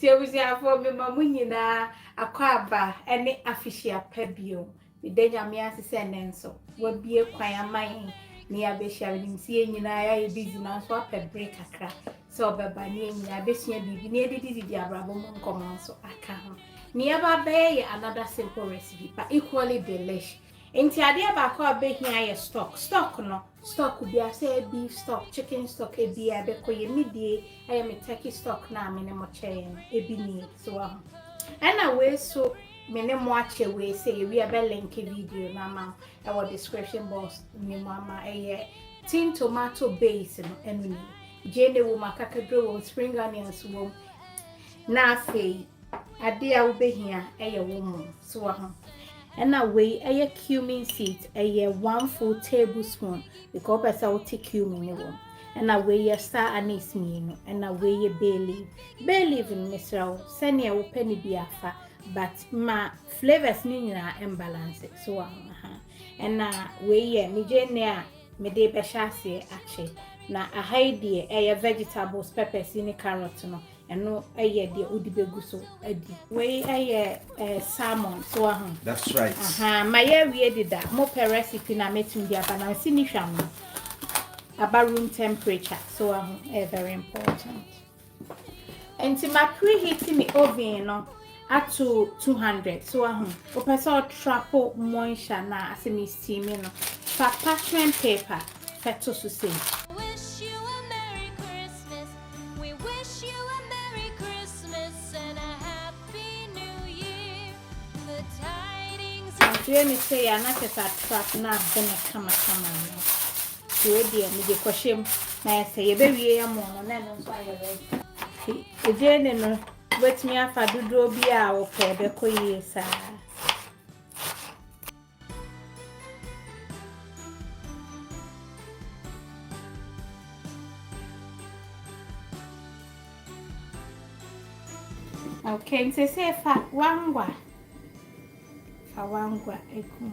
Tiabusia for me mamunyina akwaba ene official pebio. We denya me asese nenso. We bie kwan aman ni abehia nim sie nyina ya busy na so apɛ break akra. So beba ni nyina abehia bibi ni edidi abrabo mu nkomo so aka ho. Ni aba be another simple recipe but equally delicious. Enti ade aba kwa abehia ye stock no stock bi ase beef stock chicken stock ebi abekoye midie aye me turkey stock na me ne mo cheye no ebi ni so aho ana we so me ne mo ache we say we Abelenkpe video na ma e wo description box ni mama eye tin tomato base no enu ni jene wo makakadro wo spring onions wo na afei ade a wo behia eye wo mo so aho ena we eye cumin seed eye 1 full tablespoon because pesa wo take cumin ni wo ena we ye star anise mienu ena we ye bay leaf in misrawo sene wo pani biafa but ma flavors ni nyina imbalance so ena we ye mejene a me de be hyase ache na ahaidie eye vegetables peppers ni carrot no eno eye de odibegu so adi we eye salmon so that's right my we did that mo per recipe na metum dia ba na sini hwam about room temperature so very important and to my preheating the oven no at to 200 so o person trapo moisture na asemi steaming no parchment paper feto so say me say I not trap na bene kama no. So we me de kwashem na say ye be wie am no na no so aye e je ne no wetimi afa dodo bi a wo pe be koyi sa. Okay, say fa wangwa eku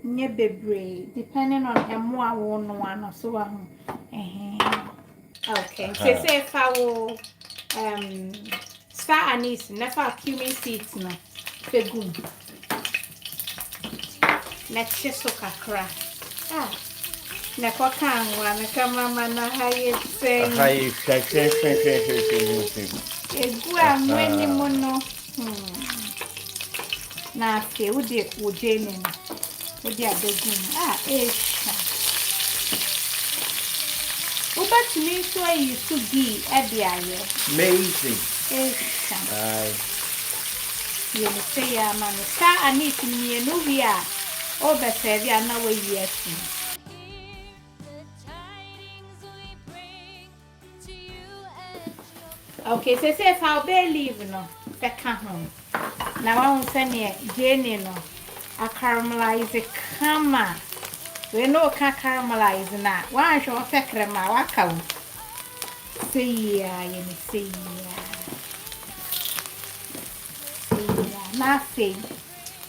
nye bebre depending on emo awo no ano so okay say fa wo star anise never cumin seeds no fegum na cheso kakra na kwa kanwa na kama mana haye say egu amweni mono na fe udi ujene udi adogun uba tumi so ayi so bi ede aye amazing you me say ya man star anise ni no wi a o be serve ya na we yesu okay say fa bay leave no fe ka ho na wa unsane jene no a caramelize kama we no ka caramelize na wa hwe o fe crema wa ka wo say ya ye me say ya na fe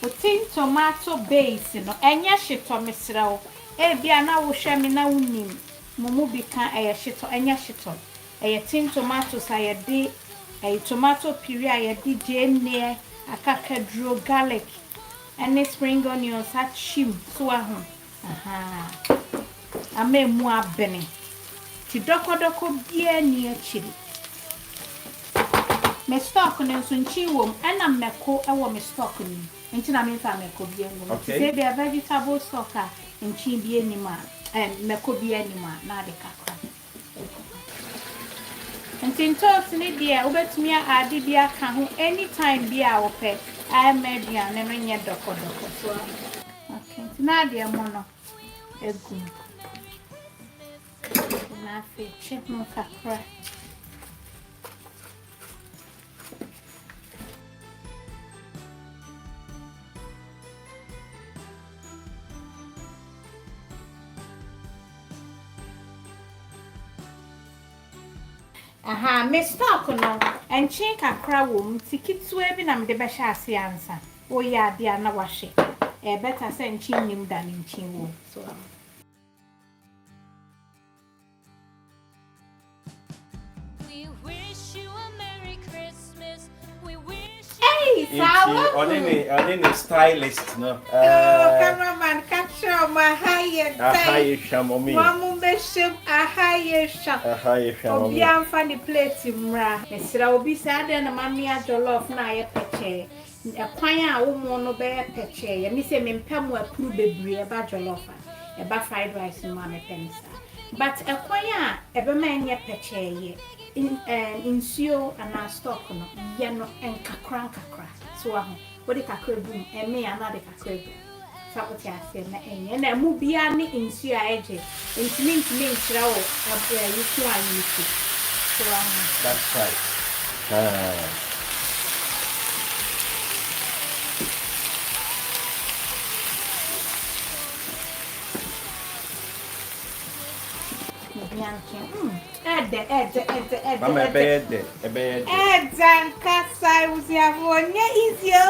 o tin tomato base no enya hyeto mesrawo e bia na wo hwe me na wonim mumu bi ka eye hyeto enya hyeto eye tin tomatoes ayede eye tomato puree ayede jene akakadro garlic and spring onions achim so amemu abene ti dokodoko bia ni achiri me stock no so nchi wom ana meko ewo me stock ni nchi na me fa meko bia ngom say be vegetable stock a nchi bia ni ma meko bia ni ma na de kakra Ntintos ni dia obetumi ade bia ka ho anytime bia wo pe amedia ne no nye dokodoko so okay na dia mo no egu na fe chip no kakra me stock no enchi kakra wom tikitsu ebi na me de be hya ase ansa o ya dia na wahye better say enchi nim than enchi wo so we wish on stylist, no. Cameraman, capture my higher Shamomi. One bishop, a higher shop. Obian funny plate in ra. Mr. Obi sad and a mammy at Jollof na a peche. A pine woman no bear peche. And Miss Mimpam were prove a about Jollof. A fried rice in Mamma Pensa. But a choir, ever man yet peche in sio and our stock no yano and kakra. So what the kakra boom and me another kakra. Sabotia said na and a mubiani in sio edge. It's mean to me throw up where you can use it. So that's right. Mama bed. And Casa was your one easier.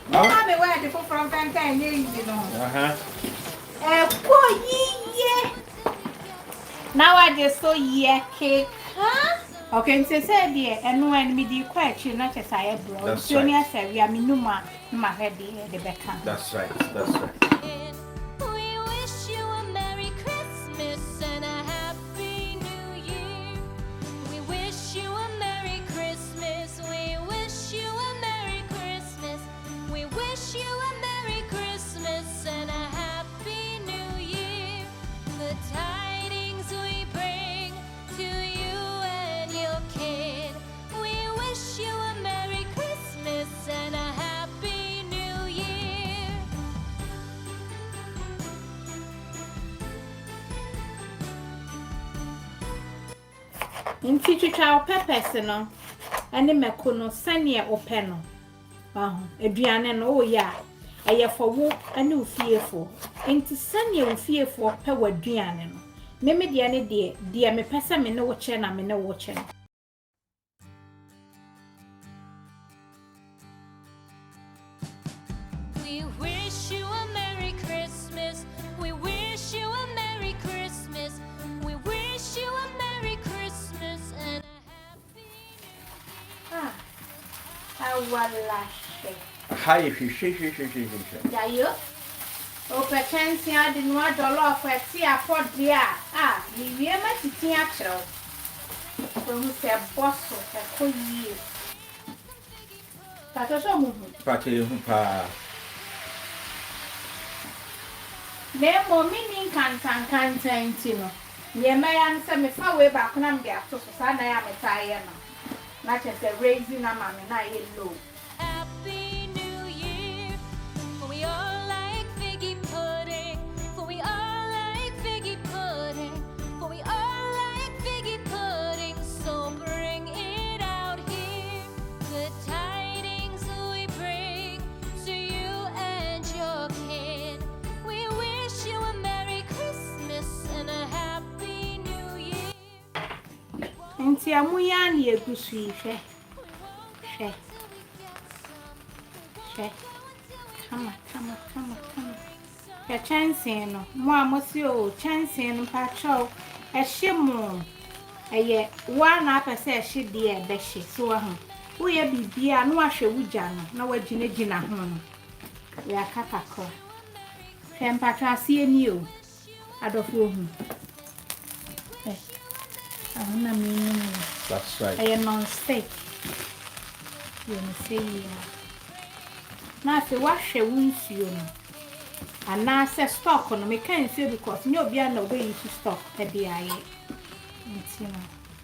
Mama, where the from Fantan, you know. Poor ye. Now I just saw ye cake, huh? Okay, so said dear, and when me do quite you not as I have brought. Sonia said, we are minuma, my head, the better. That's right. In teacher child peppers no and the MAKOLA sanya openo. Adriana no ya. I for walk and no fearful. Into sanya fearful power Diana. Meme Diana dear me pesa me no watching, I'm no watching. We wish you a Merry Christmas. We wish you a Merry Christmas. We wish you a Merry Christmas and a happy. Hi, if you Yeah, you? Oh, perchance I didn't want to laugh at tea for dear. We met the tea actual. From Mr. Bosso, a cool year. But also moving. There more meaning can't, you know. Near my answer me far way back when I'm there, so I am a tire. Not as a raising a man and I low. Happy New Year. For we all like figgy pudding. For we all like figgy pudding. For we all like figgy pudding. So bring it out here. The tidings we bring to you and your kid. We wish you a Merry Christmas and a Happy New Year. And see, I'm young, you could see, Come on. A chance, no more, monsieur, chance and patrol, a shimmer. A year, one up as a she dear, Bessie, so we are be and wash a woodjana, no way Gina home. We are Catacor. Can Patra see you? Adwoa. That's right. I am on stake. You say, now if you wash a wound, you know. And now say stock on me can't feel because no be no way to stock a BIA.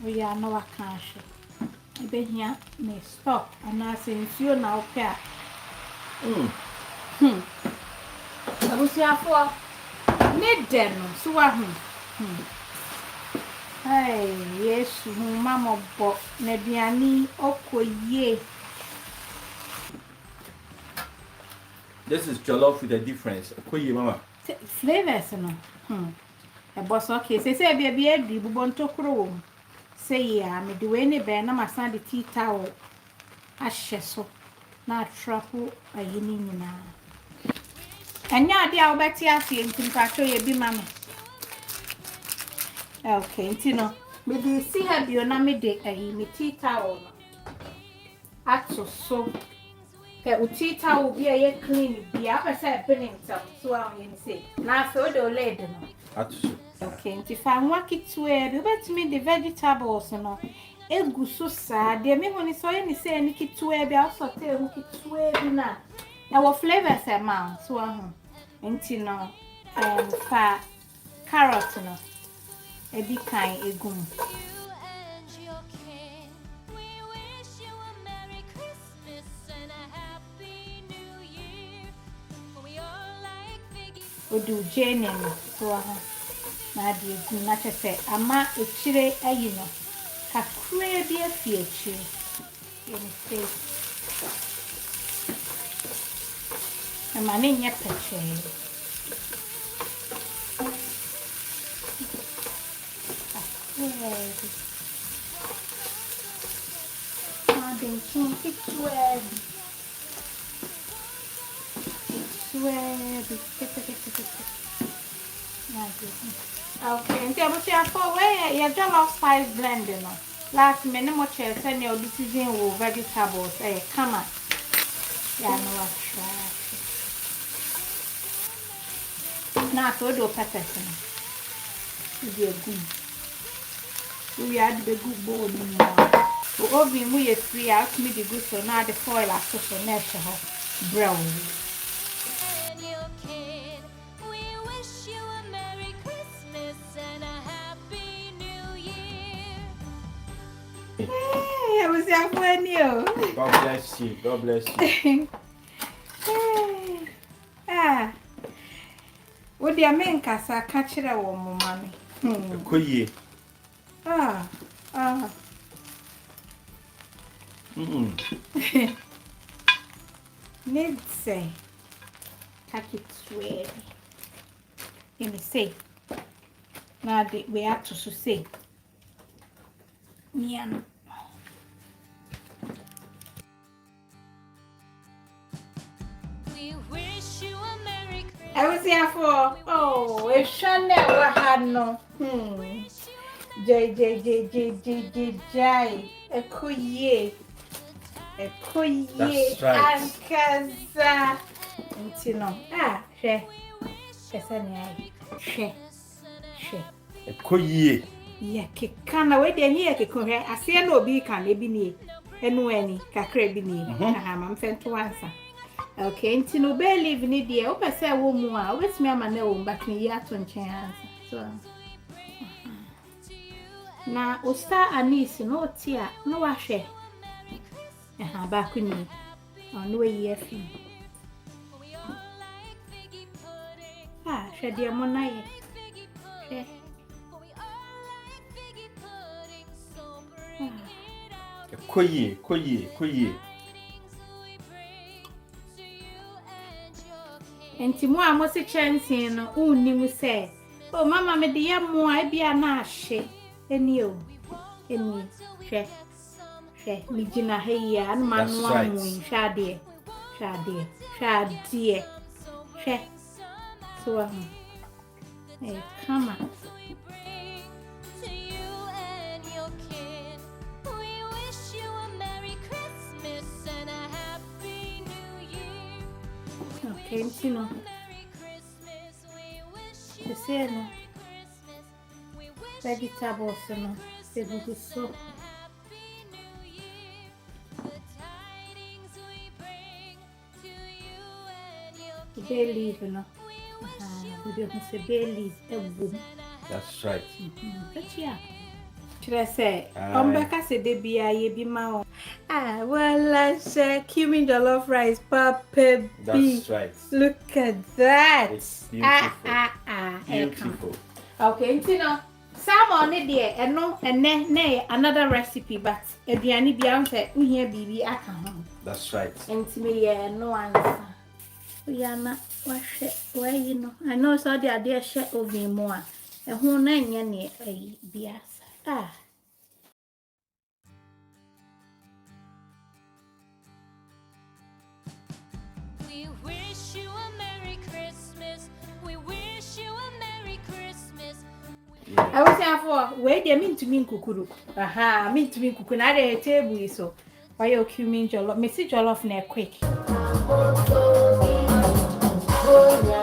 We are no cash. I bet here may stock and I say you now care. I was here for need them, so hey, yes, Mamma bought Nebiani Okoye. This is jollof with a difference. Mama. Flavors, no. A boss, okay, say, baby, a dibubonto crow. Say, yeah, me do any bear, no, my son, the tea towel. A shesso, not trouble a yinning now. And now, dear, I'll bet you see him to ye be mammy. Okay, Tino, maybe see her be on a midday a tea towel. Haatso so Ke utita will be a clean be up as I been himself so I'm say. Now so the lady no. Haatso. Okay, if I walk it to where you bet me the vegetables no. Egu so sad. Dear me when so any say any kit to where be also tell who kit to where be na. Our flavors amount so enti no fa carrot no. E bi kan egum. Odu jene no so na de egum na chese ama echire ayi no. Kakure bi afie echire. Yemi say. Ama ne nya peche. Okay, and tell you for where your jollof spice blend, you know. Last minute, much else, and your decision will vegetables. Come on. Yeah, no, try. Now, so do peppers. Be good. We had the good bowl. Oven we are free out me the good so now the foil are so nature brown. And your kid, we wish you a Merry Christmas and a Happy New Year. Hey, I was there for you. God bless you. God bless you. What do you mean, Cassa? Catch it a woman, mommy. Koye. Need say, catch it swear. Let me say. Now we have to say. Niano. We wish you a Merry Christmas. I was here for a Chanel had no. Jai. A koye. That's right. Ankaza. Intino. She. Koye. Yeah, kekana we de ni ekekore ase na obi kan ebi ni enu ani kakra bi ni mam fento ansa. Okay, intino be live ni de o pese wo mu a obetimi ama na wo back ni ya to nchen ansa. So na osta anise no tia no wa hwe back ni no we ye fi hwe de mo na ye Koye. Enti mo a mo se chanting no unni mu se o mama me de ya mo a bia na ahye eni hwe mi gina heya an manu amu hwade hwe so come on. Okay, no. The same vegetables, no. The good soup. The bay leaf, no. We don't say bay leaf, a boom. That's right. But yeah. Should I say, Becca said they be a be my well, I say Cumin Jollof rice, Papa. That's right. Look at that. It's beautiful. Beautiful. Okay, you know, salmon there, and no, and nay, another recipe, but a biani bianca, we hear baby, I can. That's right. And to me, no answer. We are not wash it, where you know. I know so the idea share of me more. A whole 9 years a bias. We wish you a Merry Christmas. We wish you a Merry Christmas. I was here for where they mean to me kukuru. Mean to me kukuna table so. Why you Cumin Jollof? Message Jollof na quick. Bonya